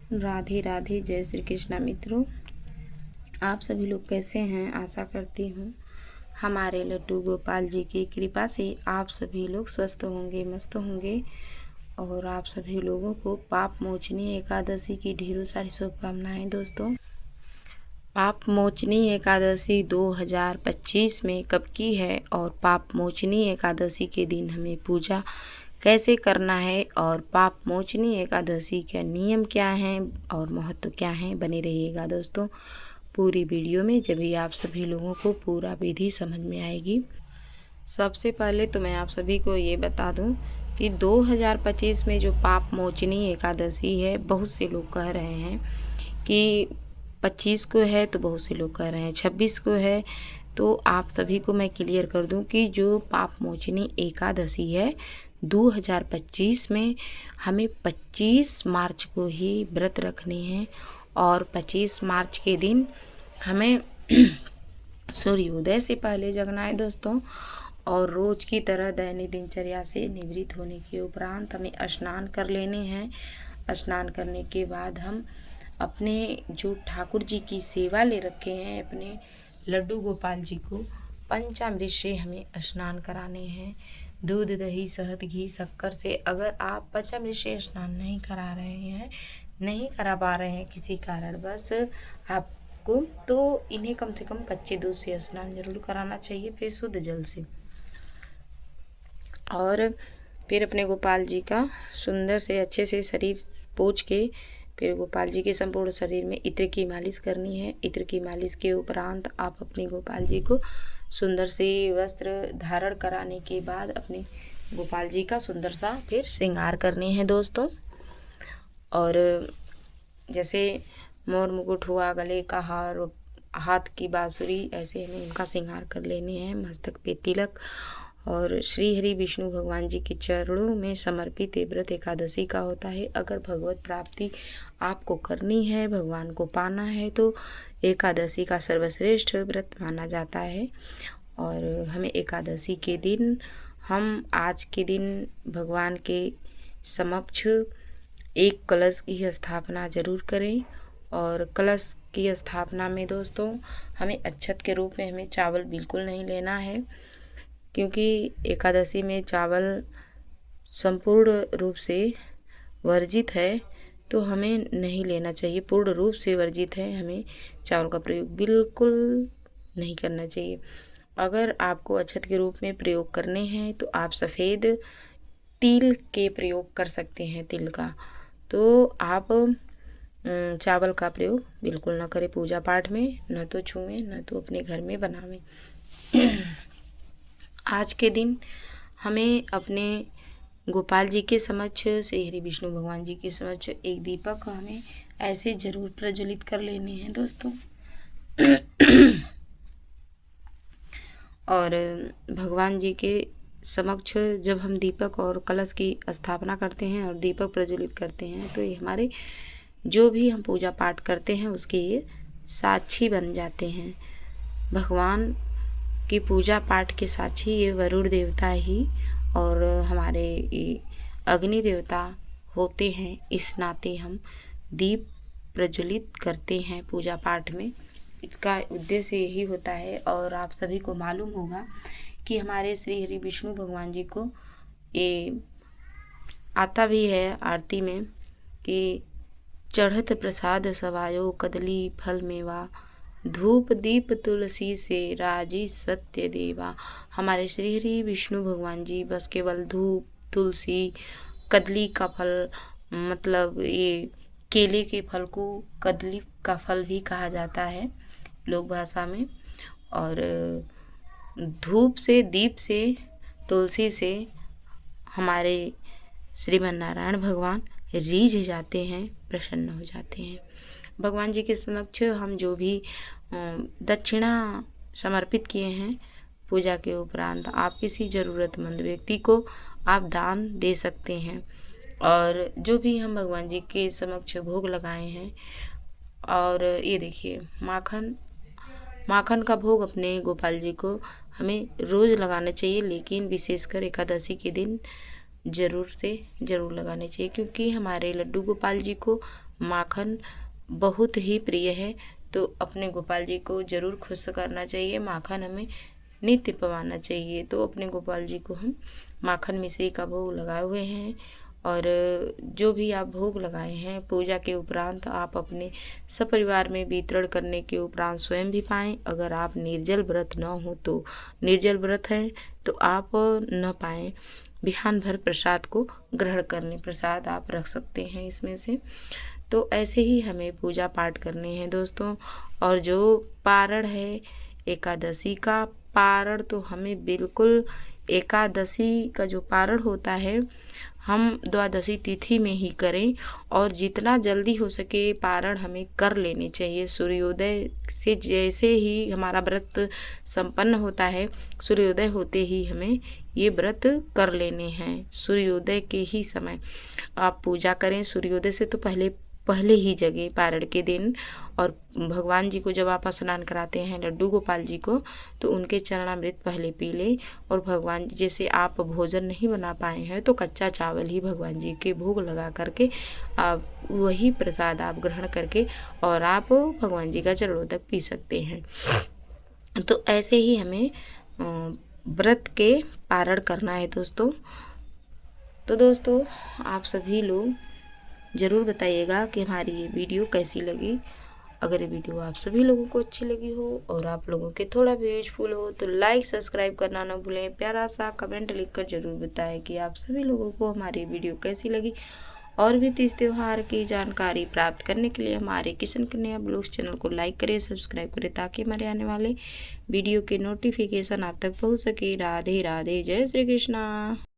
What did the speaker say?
राधे राधे, जय श्री कृष्णा मित्रों। आप सभी लोग कैसे हैं? आशा करती हूँ हमारे लड्डू गोपाल जी की कृपा से आप सभी लोग स्वस्थ होंगे, मस्त होंगे। और आप सभी लोगों को पाप मोचनी एकादशी की ढेरों सारी शुभकामनाएं। दोस्तों, पाप मोचनी एकादशी 2025 में कब की है और पाप मोचनी एकादशी के दिन हमें पूजा कैसे करना है और पाप मोचनी एकादशी के नियम क्या हैं और महत्व क्या है, बने रहिएगा दोस्तों पूरी वीडियो में, जब भी आप सभी लोगों को पूरा विधि समझ में आएगी। सबसे पहले तो मैं आप सभी को ये बता दूं कि 2025 में जो पाप मोचनी एकादशी है, बहुत से लोग कह रहे हैं कि 25 को है, तो बहुत से लोग कह रहे हैं 26 को है। तो आप सभी को मैं क्लियर कर दूं कि जो पाप मोचनी एकादशी है 2025 में, हमें 25 मार्च को ही व्रत रखनी है। और 25 मार्च के दिन हमें सूर्योदय से पहले जगना है दोस्तों। और रोज की तरह दैनिक दिनचर्या से निवृत्त होने के उपरांत हमें स्नान कर लेने हैं। स्नान करने के बाद हम अपने जो ठाकुर जी की सेवा ले रखे हैं, अपने लड्डू गोपाल जी को पंचामृत से हमें स्नान कराने हैं। दूध, दही, शहद, घी, शक्कर से। अगर आप पंचामृत से स्नान नहीं करा रहे हैं, नहीं करा पा रहे हैं किसी कारण बस आपको, तो इन्हें कम से कम कच्चे दूध से स्नान जरूर कराना चाहिए, फिर शुद्ध जल से। और फिर अपने गोपाल जी का सुंदर से अच्छे से शरीर पोंछ के फिर गोपाल जी के संपूर्ण शरीर में इत्र की मालिश करनी है। इत्र की मालिश के उपरांत आप अपने गोपाल जी को सुंदर से वस्त्र धारण कराने के बाद अपने गोपाल जी का सुंदर सा फिर श्रृंगार करनी है दोस्तों। और जैसे मोर मुकुट हुआ, गले का हार, हाथ की बांसुरी, ऐसे हमें उनका श्रृंगार कर लेने हैं। मस्तक पे तिलक। और श्री हरि विष्णु भगवान जी के चरणों में समर्पित व्रत एकादशी का होता है। अगर भगवत प्राप्ति आपको करनी है, भगवान को पाना है, तो एकादशी का सर्वश्रेष्ठ व्रत माना जाता है। और हमें एकादशी के दिन, हम आज के दिन भगवान के समक्ष एक कलश की स्थापना जरूर करें। और कलश की स्थापना में दोस्तों हमें अक्षत के रूप में हमें चावल बिल्कुल नहीं लेना है, क्योंकि एकादशी में चावल संपूर्ण रूप से वर्जित है, तो हमें नहीं लेना चाहिए। पूर्ण रूप से वर्जित है, हमें चावल का प्रयोग बिल्कुल नहीं करना चाहिए। अगर आपको अक्षत के रूप में प्रयोग करने हैं तो आप सफ़ेद तिल के प्रयोग कर सकते हैं, तिल का। तो आप चावल का प्रयोग बिल्कुल ना करें पूजा पाठ में, न तो छुएं न तो अपने घर में बनावें। आज के दिन हमें अपने गोपाल जी के समक्ष, श्री हरि विष्णु भगवान जी के समक्ष एक दीपक हमें ऐसे जरूर प्रज्वलित कर लेने हैं दोस्तों। और भगवान जी के समक्ष जब हम दीपक और कलश की स्थापना करते हैं और दीपक प्रज्वलित करते हैं, तो ये हमारे जो भी हम पूजा पाठ करते हैं उसके ये साक्षी बन जाते हैं। भगवान की पूजा पाठ के साक्षी ये वरुण देवता ही और हमारे अग्नि देवता होते हैं। इस नाते हम दीप प्रज्वलित करते हैं पूजा पाठ में। इसका उद्देश्य यही होता है। और आप सभी को मालूम होगा कि हमारे श्री हरि विष्णु भगवान जी को ये आता भी है आरती में कि चढ़त प्रसाद सवायो कदली फल मेवा, धूप दीप तुलसी से राजी सत्य देवा। हमारे श्री हरि विष्णु भगवान जी बस केवल धूप, तुलसी, कदली का फल, मतलब ये केले के फल को कदली का फल भी कहा जाता है लोक भाषा में। और धूप से, दीप से, तुलसी से हमारे श्रीमन नारायण भगवान रीझ जाते हैं, प्रसन्न हो जाते हैं। भगवान जी के समक्ष हम जो भी दक्षिणा समर्पित किए हैं पूजा के उपरांत, आप किसी ज़रूरतमंद व्यक्ति को आप दान दे सकते हैं। और जो भी हम भगवान जी के समक्ष भोग लगाए हैं, और ये देखिए माखन का भोग अपने गोपाल जी को हमें रोज़ लगाना चाहिए, लेकिन विशेषकर एकादशी के दिन ज़रूर से ज़रूर लगाने चाहिए, क्योंकि हमारे लड्डू गोपाल जी को माखन बहुत ही प्रिय है, तो अपने गोपाल जी को ज़रूर खुश करना चाहिए। माखन हमें नित्य पवाना चाहिए। तो अपने गोपाल जी को हम माखन मिश्री का भोग लगाए हुए हैं। और जो भी आप भोग लगाए हैं पूजा के उपरांत आप अपने सपरिवार में वितरण करने के उपरांत स्वयं भी पाएँ। अगर आप निर्जल व्रत न हो तो निर्जल व्रत हैं तो आप न पाएँ, बिहान भर प्रसाद को ग्रहण करने प्रसाद आप रख सकते हैं इसमें से। तो ऐसे ही हमें पूजा पाठ करने हैं दोस्तों। और जो पारण है एकादशी का पारण, तो हमें बिल्कुल एकादशी का जो पारण होता है हम द्वादशी तिथि में ही करें। और जितना जल्दी हो सके पारण हमें कर लेने चाहिए। सूर्योदय से जैसे ही हमारा व्रत संपन्न होता है, सूर्योदय होते ही हमें ये व्रत कर लेने हैं। सूर्योदय के ही समय आप पूजा करें। सूर्योदय से तो पहले ही जगें पारण के दिन। और भगवान जी को जब आप स्नान कराते हैं लड्डू गोपाल जी को, तो उनके चरणामृत पहले पी लें। और भगवान जी जैसे आप भोजन नहीं बना पाए हैं तो कच्चा चावल ही भगवान जी के भोग लगा करके आप वही प्रसाद आप ग्रहण करके और आप भगवान जी का चरणोदक पी सकते हैं। तो ऐसे ही हमें व्रत के पारण करना है दोस्तों। तो दोस्तों आप सभी लोग ज़रूर बताइएगा कि हमारी ये वीडियो कैसी लगी। अगर ये वीडियो आप सभी लोगों को अच्छी लगी हो और आप लोगों के थोड़ा भी यूजफुल हो तो लाइक सब्सक्राइब करना ना भूलें। प्यारा सा कमेंट लिखकर ज़रूर बताएं कि आप सभी लोगों को हमारी वीडियो कैसी लगी। और भी तीज त्यौहार की जानकारी प्राप्त करने के लिए हमारे किशन कन्या ब्लॉग्स चैनल को लाइक करें, सब्सक्राइब करें, ताकि हमारे आने वाले वीडियो के नोटिफिकेशन आप तक पहुँच सके। राधे राधे, जय श्री कृष्णा।